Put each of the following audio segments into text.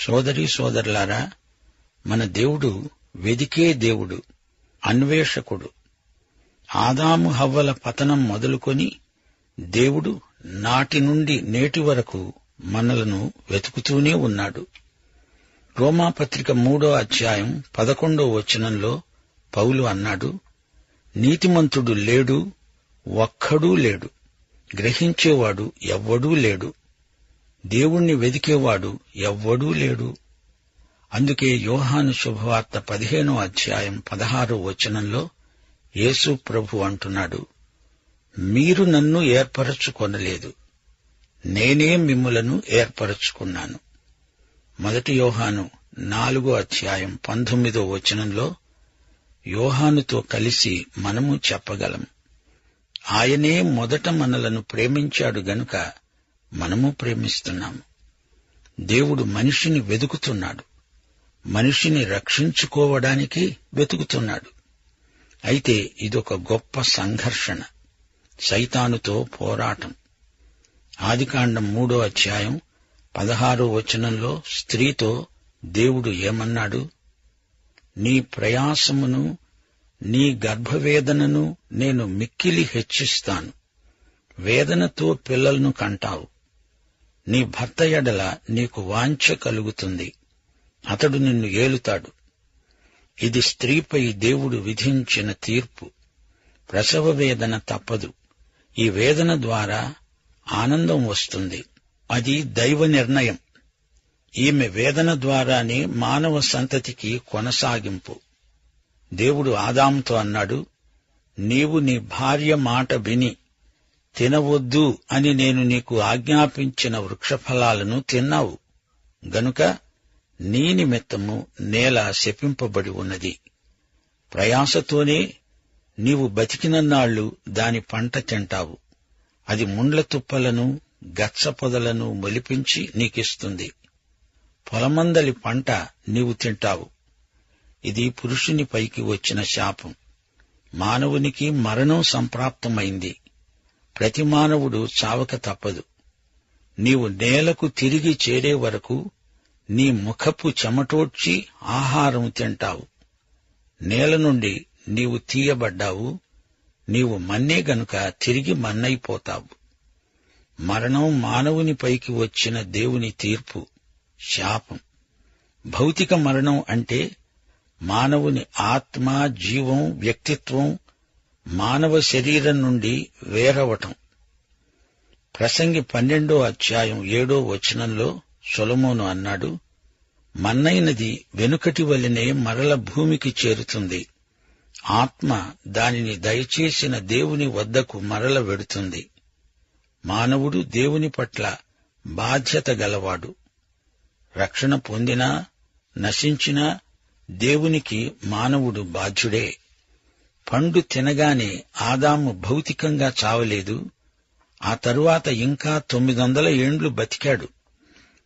సోదరీ సోదరులారా, మన దేవుడు వెదికే దేవుడు, అన్వేషకుడు. ఆదాము హవ్వల పతనం మొదలుకొని దేవుడు నాటి నుండి నేటి వరకు మనలను వెతుకుతూనే ఉన్నాడు. రోమాపత్రిక 3:11 పౌలు అన్నాడు, నీతిమంతుడు లేడు, ఒక్కడూ లేడు, గ్రహించేవాడు ఎవ్వడూ లేడు, దేవుణ్ణి వెదికేవాడు ఎవ్వడూ లేడు. అందుకే యోహాను శుభవార్త 15:16 యేసు ప్రభు అంటున్నాడు, మీరు నన్ను ఏర్పరచుకొనలేదు, నేనే మిమ్ములను ఏర్పరచుకున్నాను. 1 యోహాను 4:19 యోహానుతో కలిసి మనము చెప్పగలం, ఆయనే మొదట మనలను ప్రేమించాడు గనుక మనము ప్రేమిస్తున్నాము. దేవుడు మనిషిని వెదుకుతున్నాడు, మనిషిని రక్షించుకోవడానికి వెతుకుతున్నాడు. అయితే ఇదొక గొప్ప సంఘర్షణ, సైతానుతో పోరాటం. ఆదికాండం 3:16 స్త్రీతో దేవుడు ఏమన్నాడు? నీ ప్రయాసమును నీ గర్భవేదనను నేను మిక్కిలి హెచ్చిస్తాను, వేదనతో పిల్లలను కంటావు. నీ భర్త ఎడల నీకు వాంఛ కలుగుతుంది, అతడు నిన్ను ఏలుతాడు. ఇది స్త్రీపై దేవుడు విధించిన తీర్పు. ప్రసవ వేదన తప్పదు. ఈ వేదన ద్వారా ఆనందం వస్తుంది. అది దైవ నిర్ణయం. ఈమె వేదన ద్వారానే మానవ సంతతికి కొనసాగింపు. దేవుడు ఆదాముతో అన్నాడు, నీవు నీ భార్య మాట విని తినవద్దు అని నేను నీకు ఆజ్ఞాపించిన వృక్షఫలాలను తిన్నావు గనుక నీ నిమిత్తము నేల శపింపబడి ఉన్నది. ప్రయాసతోనే నీవు బతికినన్నాళ్లు దాని పంట తింటావు. అది ముండ్ల తుప్పలను గచ్చ పొదలను మొలిపించి నీకిస్తుంది. పొలమందలి పంట నీవు తింటావు. ఇది పురుషుని పైకి వచ్చిన శాపం. మానవునికి మరణం సంప్రాప్తమైంది. ప్రతి మానవుడు చావక తప్పదు. నీవు నేలకు తిరిగి చేరే వరకు నీ ముఖపు చెమటోడ్చి ఆహారం తింటావు. నేల నుండి నీవు తీయబడ్డావు. నీవు మన్నే గనుక తిరిగి మన్నైపోతావు. మరణం మానవుని పైకి వచ్చిన దేవుని తీర్పు, శాపం. భౌతిక మరణం అంటే మానవుని ఆత్మ, జీవం, వ్యక్తిత్వం మానవ శరీరం నుండి వేరవటం. ప్రసంగి 12:7 సొలొమోను అన్నాడు, మన్నైనది వెనుకటి వలెనే మరల భూమికి చేరుతుంది. ఆత్మ దానిని దయచేసిన దేవుని వద్దకు మరల వెడుతుంది. మానవుడు దేవుని పట్ల బాధ్యత గలవాడు. రక్షణ పొందినా నశించినా దేవునికి మానవుడు బాధ్యుడే. పండు తినగానే ఆదాము భౌతికంగా చావలేదు. ఆ తరువాత ఇంకా 900 ఏండ్లు బతికాడు.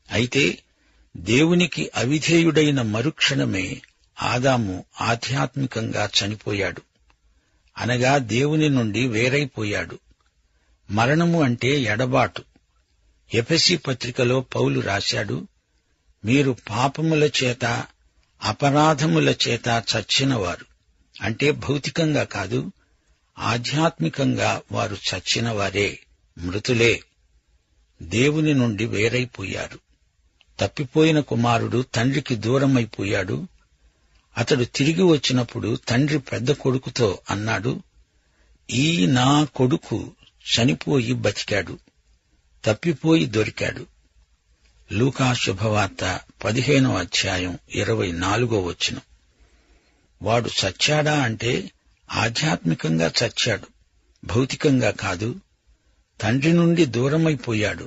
అయితే దేవునికి అవిధేయుడైన మరుక్షణమే ఆదాము ఆధ్యాత్మికంగా చనిపోయాడు. అనగా దేవుని నుండి వేరైపోయాడు. మరణము అంటే ఎడబాటు. ఎఫెసీ పత్రికలో పౌలు రాశాడు, మీరు పాపముల చేత అపరాధముల చేత చచ్చినవారు. అంటే భౌతికంగా కాదు, ఆధ్యాత్మికంగా వారు చచ్చినవారే, మృతులే. దేవుని నుండి వేరైపోయారు. తప్పిపోయిన కుమారుడు తండ్రికి దూరమైపోయాడు. అతడు తిరిగి వచ్చినప్పుడు తండ్రి పెద్ద కొడుకుతో అన్నాడు, ఈ నా కొడుకు చనిపోయి బతికాడు, తప్పిపోయి దొరికాడు. లూకా శుభవార్త 15:24 వాడు చచ్చాడా అంటే ఆధ్యాత్మికంగా చచ్చాడు, భౌతికంగా కాదు. తండ్రి నుండి దూరమైపోయాడు.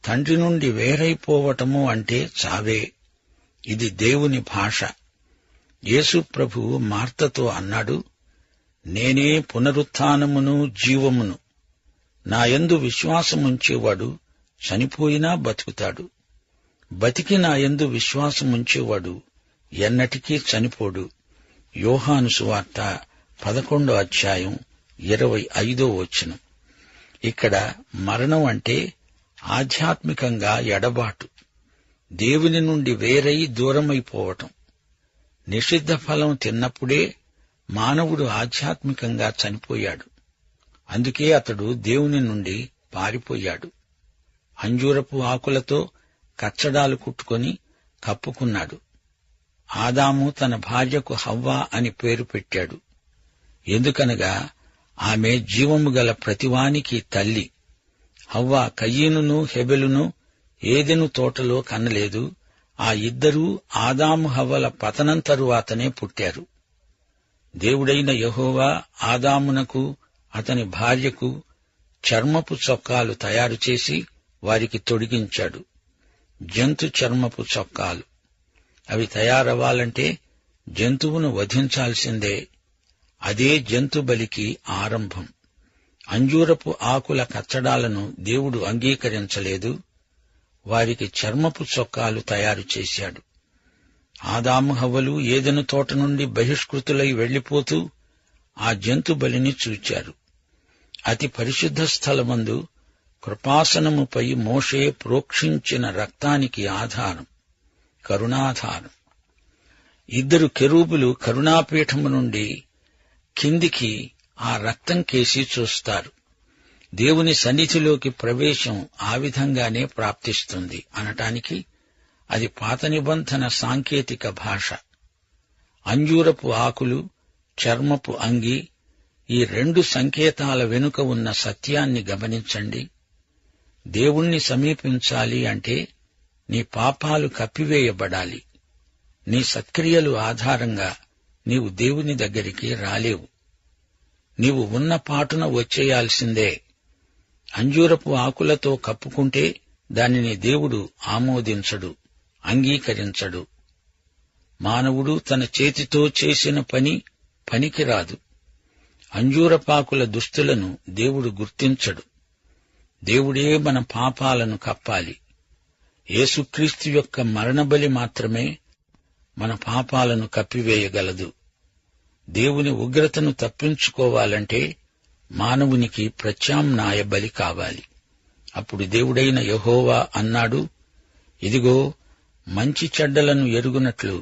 తండ్రి నుండి వేరైపోవటము అంటే చావే. ఇది దేవుని భాష. యేసు ప్రభువు మార్తతో అన్నాడు, నేనే పునరుత్థానమును జీవమును. నాయందు విశ్వాసముంచేవాడు చనిపోయినా బతుకుతాడు. బతికి నాయందు విశ్వాసముంచేవాడు ఎన్నటికీ చనిపోడు. యోహాను సువార్త 11:25 ఇక్కడ మరణం అంటే ఆధ్యాత్మికంగా ఎడబాటు. దేవుని నుండి వేరై దూరమైపోవటం. నిషిద్ధ ఫలం తిన్నప్పుడే మానవుడు ఆధ్యాత్మికంగా చనిపోయాడు. అందుకే అతడు దేవుని నుండి పారిపోయాడు. అంజూరపు ఆకులతో కచ్చడాలు కుట్టుకొని కప్పుకున్నాడు. ఆదాము తన భార్యకు హవ్వ అని పేరు పెట్టాడు. ఎందుకనగా ఆమె జీవము గల ప్రతివానికి తల్లి. హవ్వ కయీనును హెబెలును ఏదెను తోటలో కనలేదు. ఆ ఇద్దరూ ఆదాము హవ్వల పతనం తరువాతనే పుట్టారు. దేవుడైన యెహోవా ఆదామునకు అతని భార్యకు చర్మపు చొక్కాలు తయారుచేసి వారికి తొడిగించాడు. జంతు చర్మపు చొక్కాలు. అవి తయారవ్వాలంటే జంతువును వధించాల్సిందే. అదే జంతుబలికి ఆరంభం. అంజూరపు ఆకుల కచ్చడాలను దేవుడు అంగీకరించలేదు. వారికి చర్మపు చొక్కాలు తయారు చేశాడు. ఆదాము హవ్వలు ఏదెను తోట నుండి బహిష్కృతులై వెళ్లిపోతూ ఆ జంతుబలిని చూచారు. అతి పరిశుద్ధ స్థలమందు కృపాసనముపై మోషే ప్రోక్షించిన రక్తానికి ఆధారం, కరుణాధారం. ఇద్దరు కెరూబులు కరుణాపీఠము నుండి కిందికి ఆ రక్తం కేసి చూస్తారు. దేవుని సన్నిధిలోకి ప్రవేశం ఆ విధంగానే ప్రాప్తిస్తుంది అనటానికి అది పాత నిబంధన సాంకేతిక భాష. అంజూరపు ఆకులు, చర్మపు అంగి, ఈ రెండు సంకేతాల వెనుక ఉన్న సత్యాన్ని గమనించండి. దేవుణ్ణి సమీపించాలి అంటే నీ పాపాలు కప్పివేయబడాలి. నీ సత్క్రియలు ఆధారంగా నీవు దేవుని దగ్గరికి రాలేవు. నీవు ఉన్న పాటున వచ్చేయాల్సిందే. అంజూరపు ఆకులతో కప్పుకుంటే దానిని దేవుడు ఆమోదించడు, అంగీకరించడు. మానవుడు తన చేతితో చేసిన పని పనికిరాదు. అంజూరపాకుల దుస్తులను దేవుడు గుర్తించడు. దేవుడే మన పాపాలను కప్పాలి. యేసుక్రీస్తు యొక్క మరణబలి మాత్రమే మన పాపాలను కప్పివేయగలదు. దేవుని ఉగ్రతను తప్పించుకోవాలంటే మానవునికి ప్రత్యామ్నాయ బలి కావాలి. అప్పుడు దేవుడైన యెహోవా అన్నాడు, ఇదిగో, మంచి చెడ్డలను ఎరుగునట్లు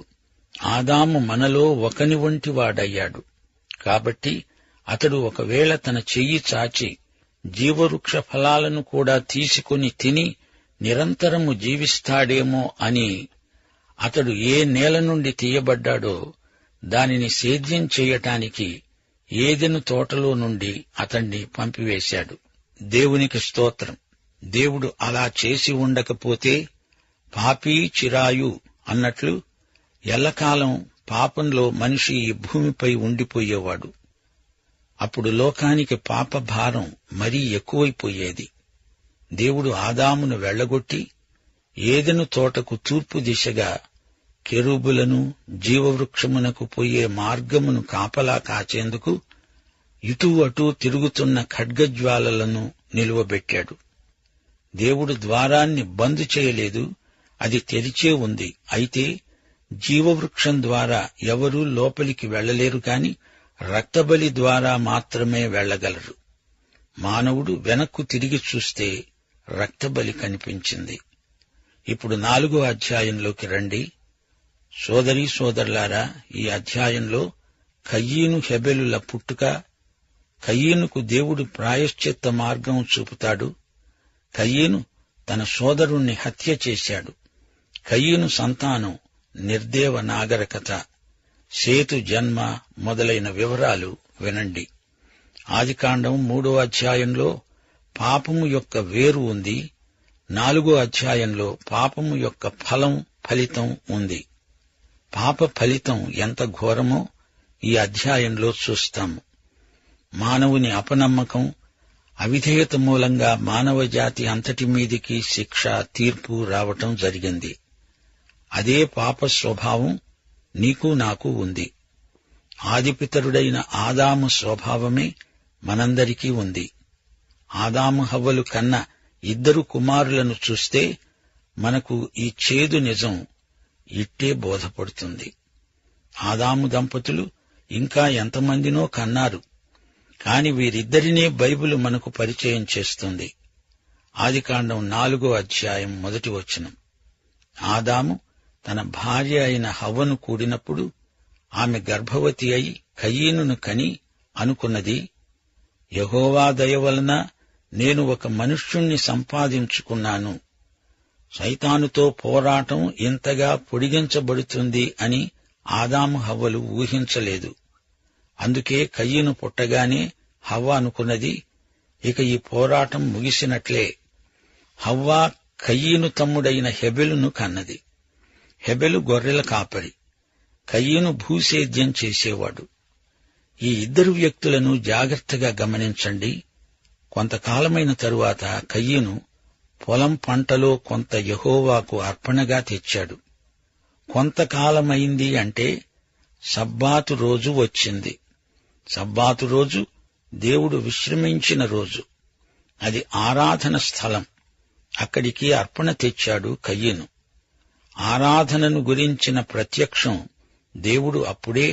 ఆదాము మనలో ఒకని వంటి వాడయ్యాడు. కాబట్టి అతడు ఒకవేళ తన చెయ్యి చాచి జీవవృక్ష ఫలాలను కూడా తీసుకుని తిని నిరంతరము జీవిస్తాడేమో అని అతడు ఏ నేల నుండి తీయబడ్డాడో దానిని సేద్యం చేయటానికి ఏదెను తోటలో నుండి అతణ్ణి పంపివేశాడు. దేవునికి స్తోత్రం. దేవుడు అలా చేసి ఉండకపోతే పాపీ చిరాయు అన్నట్లు ఎల్లకాలం పాపంలో మనిషి ఈ భూమిపై ఉండిపోయేవాడు. అప్పుడు లోకానికి పాప భారం మరీ ఎక్కువైపోయేది. దేవుడు ఆదామును వెళ్లగొట్టి ఏదెను తోటకు తూర్పు దిశగా కెరూబులను, జీవవృక్షమునకు పోయే మార్గమును కాపలా కాచేందుకు ఇటూ అటూ తిరుగుతున్న ఖడ్గజ్వాలలను నిలువబెట్టాడు. దేవుడు ద్వారాన్ని బంద్ చేయలేదు, అది తెరిచే ఉంది. అయితే జీవవృక్షం ద్వారా ఎవరూ లోపలికి వెళ్లలేరు కాని రక్తబలి ద్వారా మాత్రమే వెళ్లగలరు. మానవుడు వెనక్కు తిరిగి చూస్తే రక్తబలి కనిపించింది. ఇప్పుడు 4వ అధ్యాయంలోకి రండి. సోదరీ సోదరులారా, ఈ అధ్యాయంలో కయీను హెబెలుల పుట్టుక, కయీనుకు దేవుడు ప్రాయశ్చిత్త మార్గం చూపుతాడు. కయీను తన సోదరుణ్ణి హత్య చేశాడు. కయీను సంతానం నిర్దేవ నాగరికత, సేతు జన్మ మొదలైన వివరాలు వినండి. ఆదికాండం 3వ అధ్యాయంలో పాపము యొక్క వేరు ఉంది. 4వ అధ్యాయంలో పాపము యొక్క ఫలితం ఉంది. పాప ఫలితం ఎంత ఘోరమో ఈ అధ్యాయంలో చూస్తాము. మానవుని అపనమ్మకం, అవిధేయత మూలంగా మానవజాతి అంతటి మీదికి శిక్ష, తీర్పు రావటం జరిగింది. అదే పాప స్వభావం నీకు నాకు ఉంది. ఆదిపితరుడైన ఆదాము స్వభావమే మనందరికీ ఉంది. ఆదాము హవ్వలు కన్న 2 కుమారులను చూస్తే మనకు ఈ చేదు నిజం ఇట్టే బోధపడుతుంది. ఆదాము దంపతులు ఇంకా ఎంతమందినో కన్నారు, కాని వీరిద్దరినే బైబిలు మనకు పరిచయం చేస్తుంది. ఆదికాండం 4వ అధ్యాయం 1వ వచనం. ఆదాము తన భార్య అయిన హవ్వను కూడినప్పుడు ఆమె గర్భవతి అయి కయీనును కని అనుకున్నది, యెహోవా దయ వలన నేను ఒక మనుష్యుణ్ణి సంపాదించుకున్నాను. సైతానుతో పోరాటం ఇంతగా పొడిగించబడుతుంది అని ఆదాము హవ్వలు ఊహించలేదు. అందుకే కయీను పుట్టగానే హవ్వ అనుకున్నది, ఇక ఈ పోరాటం ముగిసినట్లే. హవ్వ కయీను తమ్ముడైన హెబెలును కన్నది. హెబెలు గొర్రెల కాపరి, కయీను భూసేద్యం చేసేవాడు. ఈ ఇద్దరు వ్యక్తులను జాగ్రత్తగా గమనించండి. కొంతకాలమైన తరువాత కయీను పొలం పంటలో కొంత యెహోవాకు అర్పణగా తెచ్చాడు. కొంతకాలమైంది అంటే సబ్బాతు రోజు వచ్చింది. సబ్బాతు రోజు దేవుడు విశ్రమించిన రోజు. అది ఆరాధన స్థలం. అక్కడికి అర్పణ తెచ్చాడు కయీను. ఆరాధనను గురించిన ప్రత్యక్షం దేవుడు అప్పుడే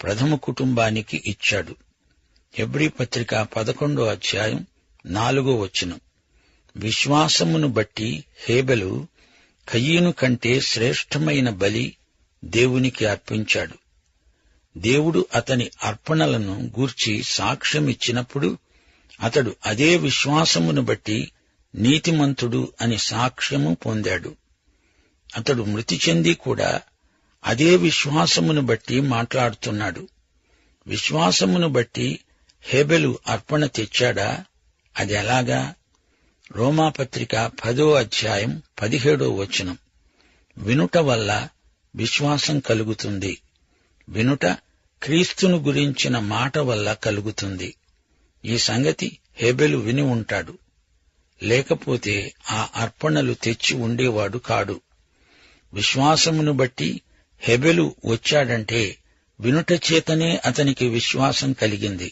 ప్రథమ కుటుంబానికి ఇచ్చాడు. హెబ్రీ పత్రిక 11వ అధ్యాయం 4వ వచనం. విశ్వాసమును బట్టి హేబెలు కయీను కంటే శ్రేష్టమైన బలి దేవునికి అర్పించాడు. దేవుడు అతని అర్పణలను గూర్చి సాక్ష్యమిచ్చినప్పుడు అతడు అదే విశ్వాసమును బట్టి నీతిమంతుడు అని సాక్ష్యము పొందాడు. అతడు మృతి చెంది కూడా అదే విశ్వాసమును బట్టి మాట్లాడుతున్నాడు. విశ్వాసమును బట్టి హేబెలు అర్పణ తెచ్చాడా? అది ఎలాగా? రోమాపత్రిక 10వ అధ్యాయం 17వ వచనం. వినుట వల్ల విశ్వాసం కలుగుతుంది. వినుట క్రీస్తును గురించిన మాట వల్ల కలుగుతుంది. ఈ సంగతి హేబెలు విని ఉంటాడు. లేకపోతే ఆ అర్పణలు తెచ్చి ఉండేవాడు కాడు. విశ్వాసమును బట్టి హెబెలు వచ్చాడంటే వినుట చేతనే అతనికి విశ్వాసం కలిగింది.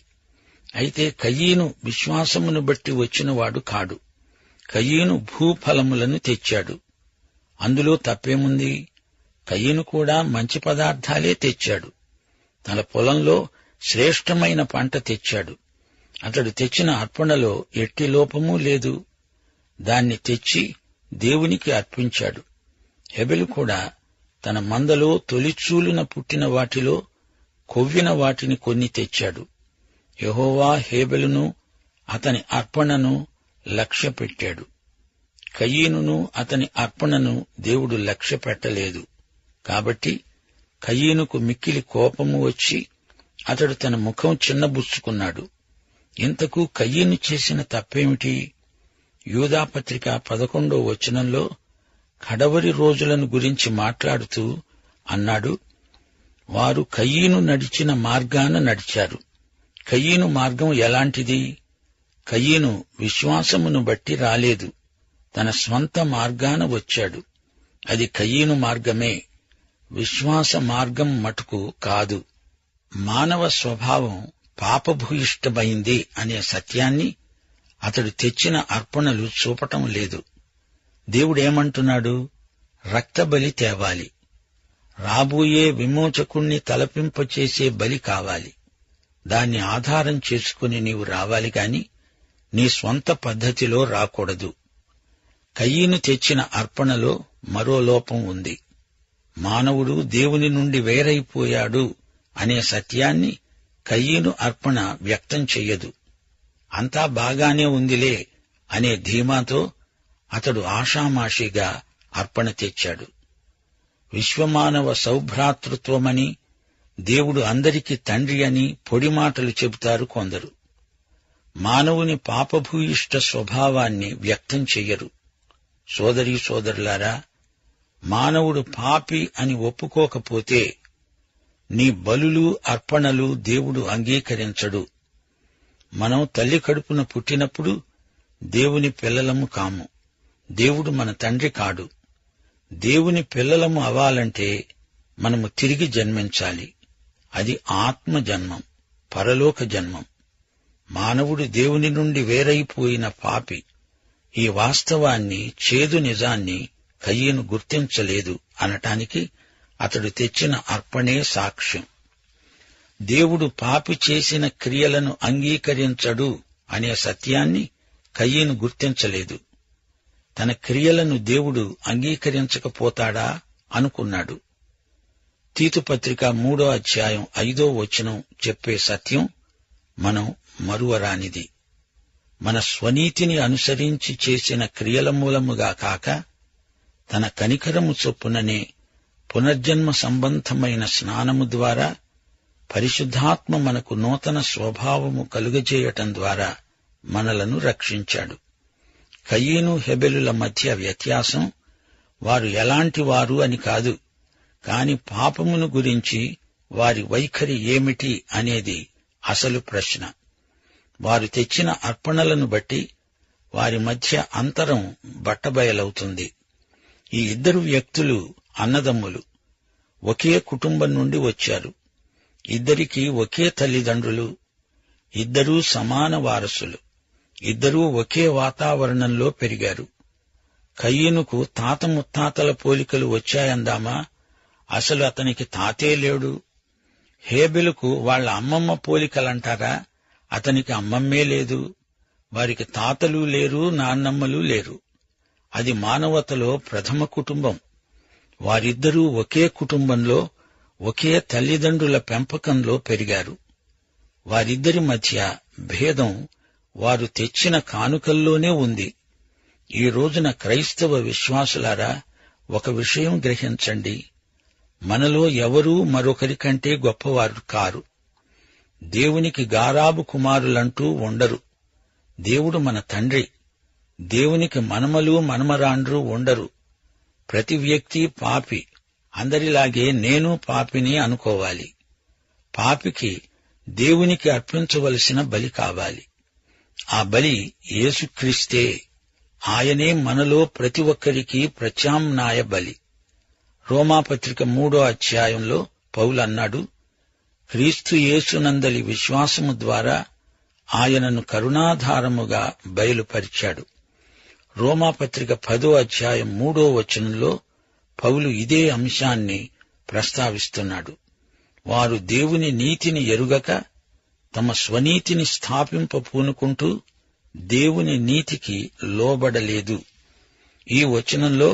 అయితే కయీను విశ్వాసమును బట్టి వచ్చినవాడు కాడు. కయీను భూఫలములను తెచ్చాడు. అందులో తప్పేముంది? కయీను కూడా మంచి పదార్థాలే తెచ్చాడు. తన పొలంలో శ్రేష్టమైన పంట తెచ్చాడు. అతడు తెచ్చిన అర్పణలో ఎట్టి లోపమూ లేదు. దాన్ని తెచ్చి దేవునికి అర్పించాడు. హెబెలు కూడా తన మందలో తొలిచూలున పుట్టిన వాటిలో కొవ్విన వాటిని కొన్ని తెచ్చాడు. యెహోవా హేబెలును అతని అర్పణను లక్ష్యపెట్టాడు. కయీనును అతని అర్పణను దేవుడు లక్ష్యపెట్టలేదు. కాబట్టి కయీనుకు మిక్కిలి కోపము వచ్చి అతడు తన ముఖం చిన్నబుచ్చుకున్నాడు. ఇంతకు కయీను చేసిన తప్పేమిటి? యూదాపత్రిక 11వ వచనంలో కడవరి రోజులను గురించి మాట్లాడుతూ అన్నాడు, వారు కయీను నడిచిన మార్గాన నడిచారు. కయీను మార్గం ఎలాంటిది? కయీను విశ్వాసమును బట్టి రాలేదు. తన స్వంత మార్గాన వచ్చాడు. అది కయీను మార్గమే, విశ్వాస మార్గం మటుకు కాదు. మానవ స్వభావం పాపభూయిష్టమైంది అనే సత్యాన్ని అతడు తెచ్చిన అర్పణలు చూపటం లేదు. దేవుడేమంటున్నాడు? రక్తబలి తేవాలి. రాబోయే విమోచకుణ్ణి తలపింపచేసే బలి కావాలి. దాన్ని ఆధారం చేసుకుని నీవు రావాలి గాని నీ స్వంత పద్ధతిలో రాకూడదు. కయీను తెచ్చిన అర్పణలో మరో లోపం ఉంది. మానవుడు దేవుని నుండి వేరైపోయాడు అనే సత్యాన్ని కయీను అర్పణ వ్యక్తం చెయ్యదు. అంతా బాగానే ఉందిలే అనే ధీమాతో అతడు ఆషామాషిగా అర్పణ తెచ్చాడు. విశ్వమానవ సౌభ్రాతృత్వమని, దేవుడు అందరికీ తండ్రి అని పొడి మాటలు చెబుతారు కొందరు. మానవుని పాపభూయిష్ట స్వభావాన్ని వ్యక్తం చెయ్యరు. సోదరీ సోదరులారా, మానవుడు పాపి అని ఒప్పుకోకపోతే నీ బలులు అర్పణలు దేవుడు అంగీకరించడు. మనం తల్లి కడుపున పుట్టినప్పుడు దేవుని పిల్లలము కాము. దేవుడు మన తండ్రి కాడు. దేవుని పిల్లలము అవ్వాలంటే మనము తిరిగి జన్మించాలి. అది ఆత్మ జన్మం, పరలోక జన్మం. మానవుడు దేవుని నుండి వేరైపోయిన పాపి. ఈ వాస్తవాన్ని, చేదు నిజాన్ని కయీను గుర్తించలేదు అనటానికి అతడు తెచ్చిన అర్పణే సాక్ష్యం. దేవుడు పాపి చేసిన క్రియలను అంగీకరించడు అనే సత్యాన్ని కయీను గుర్తించలేదు. తన క్రియలను దేవుడు అంగీకరించకపోతాడా అనుకున్నాడు. తీతు పత్రిక 3వ అధ్యాయం 5వ వచనం చెప్పే సత్యం మనం మరువరానిది. మన స్వనీతిని అనుసరించి చేసిన క్రియల మూలముగా కాక తన కనికరము చొప్పుననే పునర్జన్మ సంబంధమైన స్నానము ద్వారా పరిశుద్ధాత్మ మనకు నూతన స్వభావము కలుగజేయటం ద్వారా మనలను రక్షించాడు. కయీను హెబెలుల మధ్య వ్యత్యాసం వారు ఎలాంటివారు అని కాదు, కాని పాపమును గురించి వారి వైఖరి ఏమిటి అనేది అసలు ప్రశ్న. వారు తెచ్చిన అర్పణలను బట్టి వారి మధ్య అంతరం బట్టబయలవుతుంది. ఈ ఇద్దరు వ్యక్తులు అన్నదమ్ములు, ఒకే కుటుంబం నుండి వచ్చారు. ఇద్దరికీ ఒకే తల్లిదండ్రులు, ఇద్దరూ సమాన వారసులు, ఇద్దరూ ఒకే వాతావరణంలో పెరిగారు. కయీనుకు తాత ముత్తాతల పోలికలు వచ్చాయందామా? అసలు అతనికి తాతే లేడు. హేబెలుకు వాళ్ల అమ్మమ్మ పోలికలంటారా? అతనికి అమ్మమ్మే లేదు. వారికి తాతలు లేరు, నాన్నమ్మలు లేరు. అది మానవతలో ప్రథమ కుటుంబం. వారిద్దరూ ఒకే కుటుంబంలో ఒకే తల్లిదండ్రుల పెంపకంలో పెరిగారు. వారిద్దరి మధ్య భేదం వారు తెచ్చిన కానుకల్లోనే ఉంది. ఈ రోజున క్రైస్తవ విశ్వాసులారా, ఒక విషయం గ్రహించండి. మనలో ఎవరూ మరొకరి కంటే గొప్పవారు కారు. దేవునికి గారాబు కుమారులంటూ ఉండరు. దేవుడు మన తండ్రి. దేవునికి మనమలు మనమరాండ్రు ఉండరు. ప్రతి వ్యక్తి పాపి. అందరిలాగే నేను పాపిని అనుకోవాలి. పాపికి దేవునికి అర్పించవలసిన బలి కావాలి. ఆ బలి యేసుక్రీస్తే. ఆయనే మనలో ప్రతి ఒక్కరికి ప్రత్యామ్నాయ బలి. రోమాపత్రిక 3వ అధ్యాయంలో పౌలన్నాడు, క్రీస్తు యేసునందలి విశ్వాసము ద్వారా ఆయనను కరుణాధారముగా బయలుపరిచాడు. రోమాపత్రిక 10వ అధ్యాయం 3వ వచనంలో పౌలు ఇదే అంశాన్ని ప్రస్తావిస్తున్నాడు. వారు దేవుని నీతిని ఎరుగక తమ స్వనీతిని స్థాపింపపూనుకుంటూ దేవుని నీతికి లోబడలేదు. ఈ వచనంలో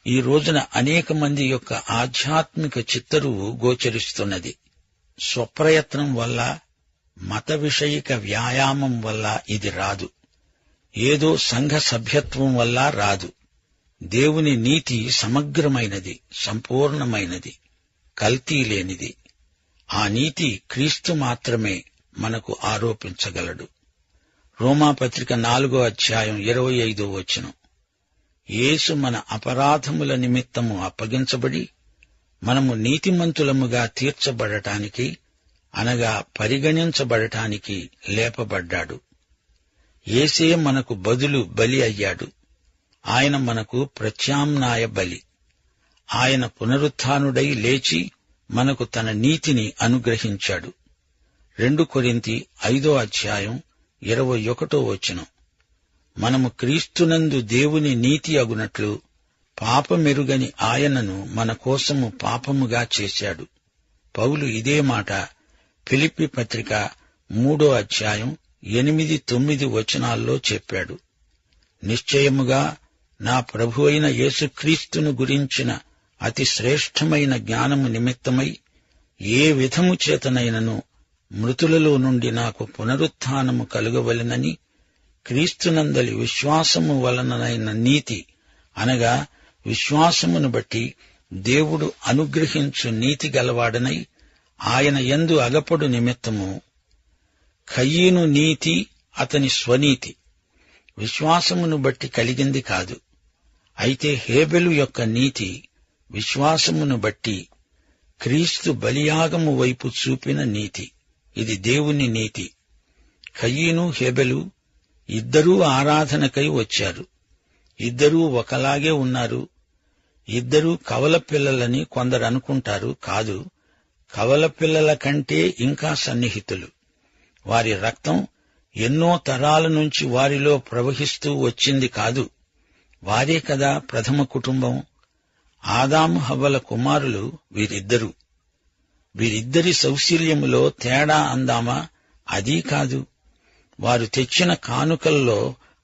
ఈ రోజున అనేక మంది యొక్క ఆధ్యాత్మిక చిత్తరువు గోచరిస్తున్నది. స్వప్రయత్నం వల్ల, మత విషయిక వ్యాయామం వల్ల ఇది రాదు. ఏదో సంఘ సభ్యత్వం వల్ల రాదు. దేవుని నీతి సమగ్రమైనది, సంపూర్ణమైనది, కల్తీ లేనిది. ఆ నీతి క్రీస్తు మాత్రమే మనకు ఆరోపించగలడు. రోమాపత్రిక 4వ అధ్యాయం 25వ వచనం, యేసు మన అపరాధముల నిమిత్తము అప్పగించబడి మనము నీతిమంతులముగా తీర్చబడటానికి, అనగా పరిగణించబడటానికి లేపబడ్డాడు. యేసే మనకు బదులు బలి అయ్యాడు. ఆయన మనకు ప్రత్యామ్నాయ బలి. ఆయన పునరుత్థానుడై లేచి మనకు తన నీతిని అనుగ్రహించాడు. 2 కొరింథీ 5వ అధ్యాయం 21వ వచనం, మనము క్రీస్తునందు దేవుని నీతి అగునట్లు పాపమెరుగని ఆయనను మన కోసము పాపముగా చేశాడు. పౌలు ఇదే మాట ఫిలిప్పీ పత్రిక 3వ అధ్యాయం 8-9 వచనాల్లో చెప్పాడు. నిశ్చయముగా నా ప్రభువైన యేసుక్రీస్తును గురించిన అతి శ్రేష్టమైన జ్ఞానము నిమిత్తమై ఏ విధము చేతనైనను మృతులలో నుండి నాకు పునరుత్థానము కలుగవలెనని క్రీస్తునందలి విశ్వాసము వలననైన నీతి, అనగా విశ్వాసమును బట్టి దేవుడు అనుగ్రహించు నీతి గలవాడనై ఆయన యందు అగపడు నిమిత్తము. కయీను నీతి అతని స్వనీతి విశ్వాసమును బట్టి కలిగింది కాదు. అయితే హేబెలు యొక్క నీతి విశ్వాసమును బట్టి క్రీస్తు బలియాగము వైపు చూపిన నీతి. ఇది దేవుని నీతి. కయీను, హేబెలు ఇద్దరూ ఆరాధనకై వచ్చారు. ఇద్దరూ ఒకలాగే ఉన్నారు. ఇద్దరూ కవల పిల్లలని కొందరు అనుకుంటారు. కాదు, కవల పిల్లల కంటే ఇంకా సన్నిహితులు. వారి రక్తం ఎన్నో తరాల నుంచి వారిలో ప్రవహిస్తూ వచ్చింది కాదు. వారే కదా ప్రథమ కుటుంబం. ఆదాము హవ్వల కుమారులు వీరిద్దరూ. వీరిద్దరి సౌశీల్యములో తేడా అందామా? అదీ కాదు. వారు తెచ్చిన కానుకల్లో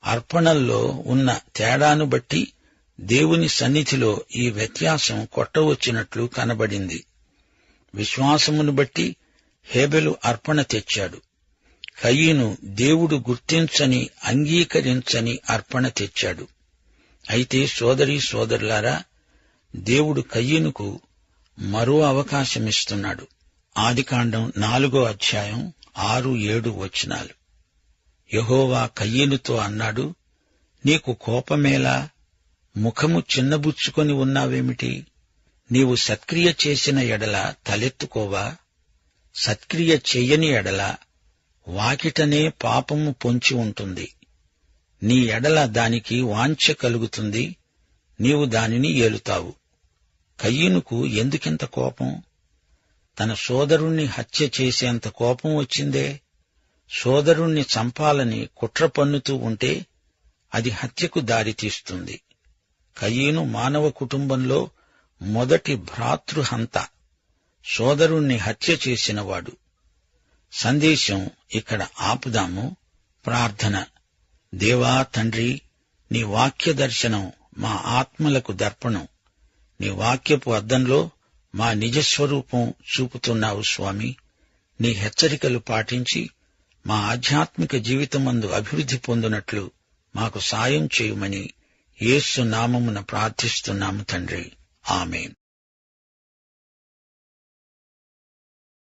అర్పణల్లో ఉన్న తేడాను బట్టి దేవుని సన్నిధిలో ఈ వ్యత్యాసం కొట్టవచ్చినట్లు కనబడింది. విశ్వాసమును బట్టి హేబెలు అర్పణ తెచ్చాడు. కయీను దేవుడు గుర్తించని, అంగీకరించని అర్పణ తెచ్చాడు. అయితే సోదరీ సోదరులారా, దేవుడు కయీనుకు మరో అవకాశమిస్తున్నాడు. ఆదికాండం 4:6-7 యెహోవా కయీనుతో అన్నాడు, నీకు కోపమేలా? ముఖము చిన్నబుచ్చుకొని ఉన్నావేమిటి? నీవు సత్క్రియ చేసిన ఎడల తలెత్తుకోవా? సత్క్రియ చెయ్యని ఎడల వాకిటనే పాపము పొంచి ఉంటుంది. నీ ఎడల దానికి వాంఛ కలుగుతుంది, నీవు దానిని ఏలుతావు. కయీనుకు ఎందుకింత కోపం? తన సోదరుణ్ణి హత్య చేసేంత కోపం వచ్చిందే. సోదరుణ్ణి చంపాలని కుట్ర పన్నుతూ ఉంటే అది హత్యకు దారితీస్తుంది. కయీను మానవ కుటుంబంలో మొదటి భ్రాతృహంత, సోదరుణ్ణి హత్య చేసినవాడు. సందేశం ఇక్కడ ఆపుదాము. ప్రార్థన. దేవా తండ్రి, నీ వాక్య దర్శనం మా ఆత్మలకు దర్పణం. నీ వాక్యపు అద్దంలో మా నిజస్వరూపం చూపుతున్నావు స్వామి. నీ హెచ్చరికలు పాటించి మా ఆధ్యాత్మిక జీవితమందు అభివృద్ధి పొందునట్లు మాకు సాయం చేయుమని యేసు నామమున ప్రార్థిస్తున్నాము తండ్రి. ఆమేన్.